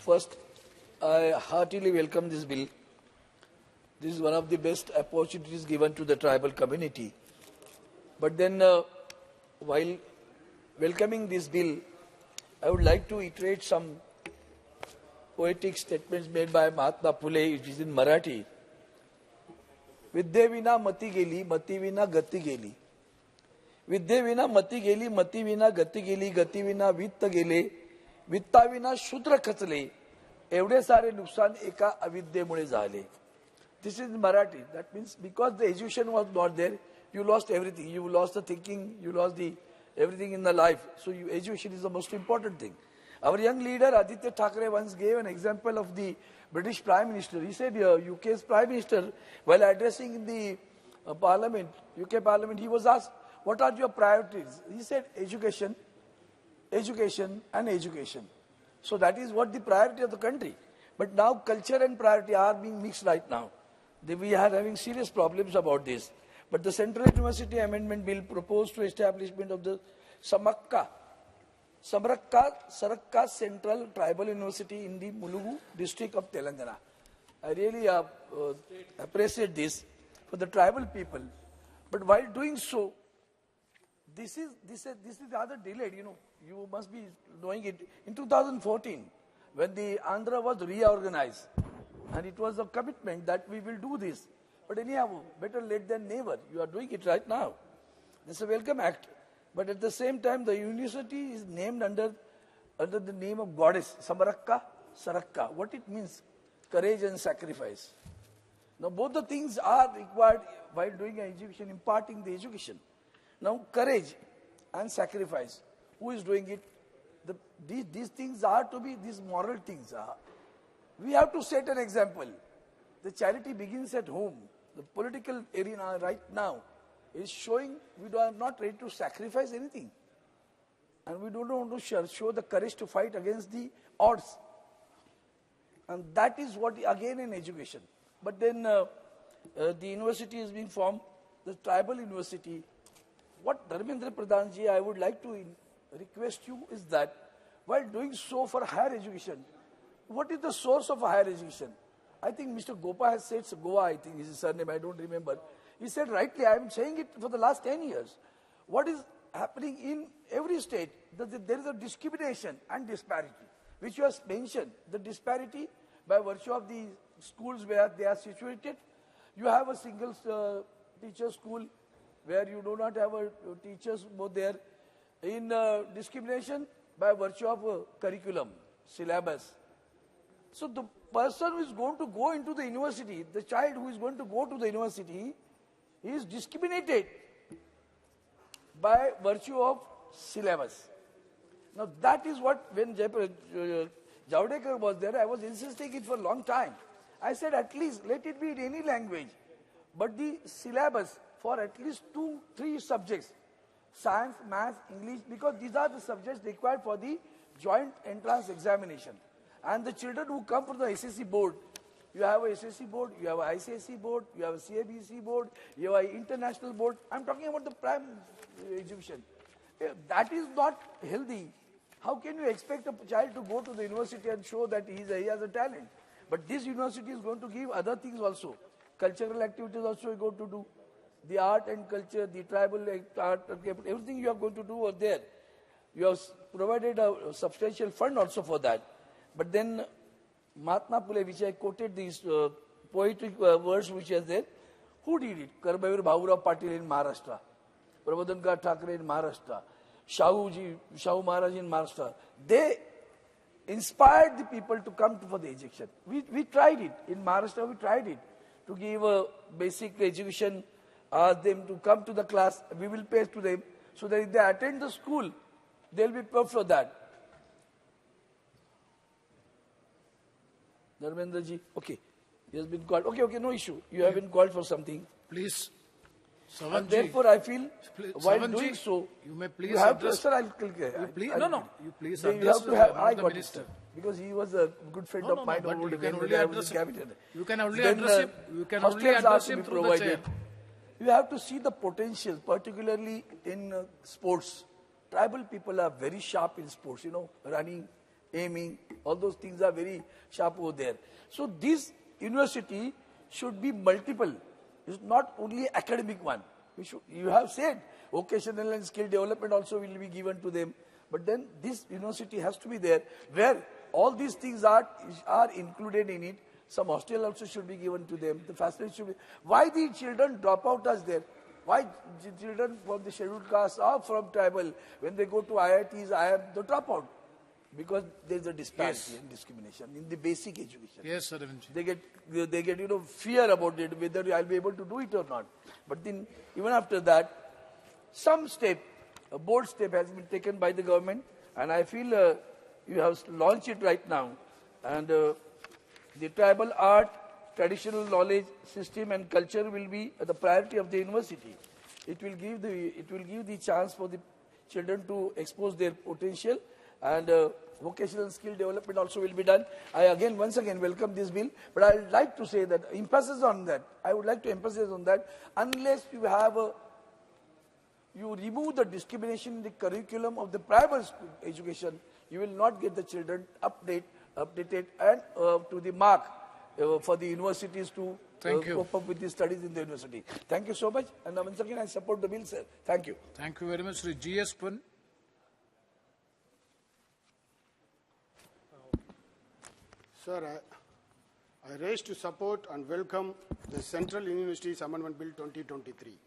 First, I heartily welcome this bill. This is one of the best opportunities given to the tribal community. But then, while welcoming this bill, I would like to iterate some poetic statements made by Mahatma Phule, which is in Marathi. विद्येविना मती गेली, मतीविना गती गेली. विद्येविना मती गेली, मतीविना गती गेली, गतीविना वित्त गेले, वित्ताविना शूद्र खचले. एवढे सारे नुकसान एका अविद्येमुळे झाले. This is Marathi. That means because the education was not there, you lost everything. You lost the thinking, you lost the everything in the life. So education is the most important thing. Our young leader Aditya Thackeray once gave an example of the British Prime Minister. He said, UK's Prime Minister, while addressing in the Parliament, UK Parliament, he was asked, what are your priorities? He said, education, education and education. So that is what the priority of the country. But now culture and priority are being mixed right now. We are having serious problems about this. But the Central University Amendment Bill proposed to establishment of the Sarakka Central Tribal University in the Mulugu district of Telangana. I really appreciate this for the tribal people. But while doing so, this is rather delayed. You must be knowing it. In 2014, when the Andhra was reorganized, and it was a commitment that we will do this. But anyhow, better late than never. You are doing it right now. This is a welcome act. But at the same time, the university is named under the name of goddess, Sarakka. What it means? Courage and sacrifice. Now, both the things are required while doing an education, imparting the education. Now, courage and sacrifice. Who is doing it? These things are to be, these moral things are. We have to set an example. The charity begins at home. The political arena right now is showing we are not ready to sacrifice anything. And we don't want to show the courage to fight against the odds. And that is what, again, in education. But then the university is being formed, the tribal university. What Dharmendra Pradhanji, I would like to request you is that while doing so for higher education, what is the source of higher education? I think Mr. Gopa has said, Goa, I think is his surname, I don't remember. He said rightly, I am saying it for the last 10 years. What is happening in every state, there is a discrimination and disparity, which you have mentioned. The disparity by virtue of the schools where they are situated. You have a single teacher school where you do not have teachers both there. In discrimination by virtue of curriculum, syllabus. So the person who is going to go into the university, the child who is going to go to the university, he is discriminated by virtue of syllabus. Now that is what, when Javadekar was there, I was insisting it for a long time. I said at least let it be in any language, but the syllabus for at least 2-3 subjects, science, math, English, because these are the subjects required for the joint entrance examination. And the children who come from the SSC board, you have a SSC board, you have a ICSE board, you have a CABC board, you have an international board. I'm talking about the prime education. That is not healthy. How can you expect a child to go to the university and show that he has a talent? But this university is going to give other things also. Cultural activities also you're going to do. The art and culture, the tribal art, everything you are going to do over there. You have provided a substantial fund also for that. But then Mahatma Phule, which I quoted these poetic words which are there, who did it? Karmavir Bhaurao Patil in Maharashtra, Prabodhankar Thackeray in Maharashtra, Shahu Maharaj in Maharashtra. They inspired the people to come for the education. We tried it. In Maharashtra, we tried it. To give a basic education, ask them to come to the class, we will pay to them, so that if they attend the school, they will be paid for that. Dharmendra ji, okay, he has been called. Okay, no issue. You have been called for something. Please, Sawant and therefore, I feel while Sawant doing so, you may please you have address. To, sir, I'll click. You please, you please you address have to have. I the got minister. it, because he was a good friend of mine. But you can when only I was address in him. cabinet. You can only Then, address him. You can only hostels address are him to be through the provided. chair. You have to see the potential, particularly in sports. Tribal people are very sharp in sports, running, aiming, All those things are very sharp over there. So this university should be multiple. It's not only academic one. You have said vocational and skill development also will be given to them. But then this university has to be there where all these things are included in it. Some hostel also should be given to them. The facilities should be. Why the children drop out as there? Why the children from the scheduled caste or from tribal, when they go to IITs, they drop out? Because there is a disparity and discrimination in the basic education. Yes, sir. They get fear about it, whether I'll be able to do it or not. But then even after that, some step, a bold step has been taken by the government, and I feel you have launched it right now. And the tribal art, traditional knowledge system and culture will be the priority of the university. It will give the chance for the children to expose their potential, and vocational skill development also will be done. I once again welcome this bill, but I would like to say that I would like to emphasize on that, unless you have you remove the discrimination in the curriculum of the private school education, you will not get the children updated and to the mark for the universities to cope up with the studies in the university. Thank you so much. And once again, I support the bill, sir. Thank you. Thank you very much, Sri G.S. Pun. Sir, I raise to support and welcome the Central Universities Amendment Bill 2023.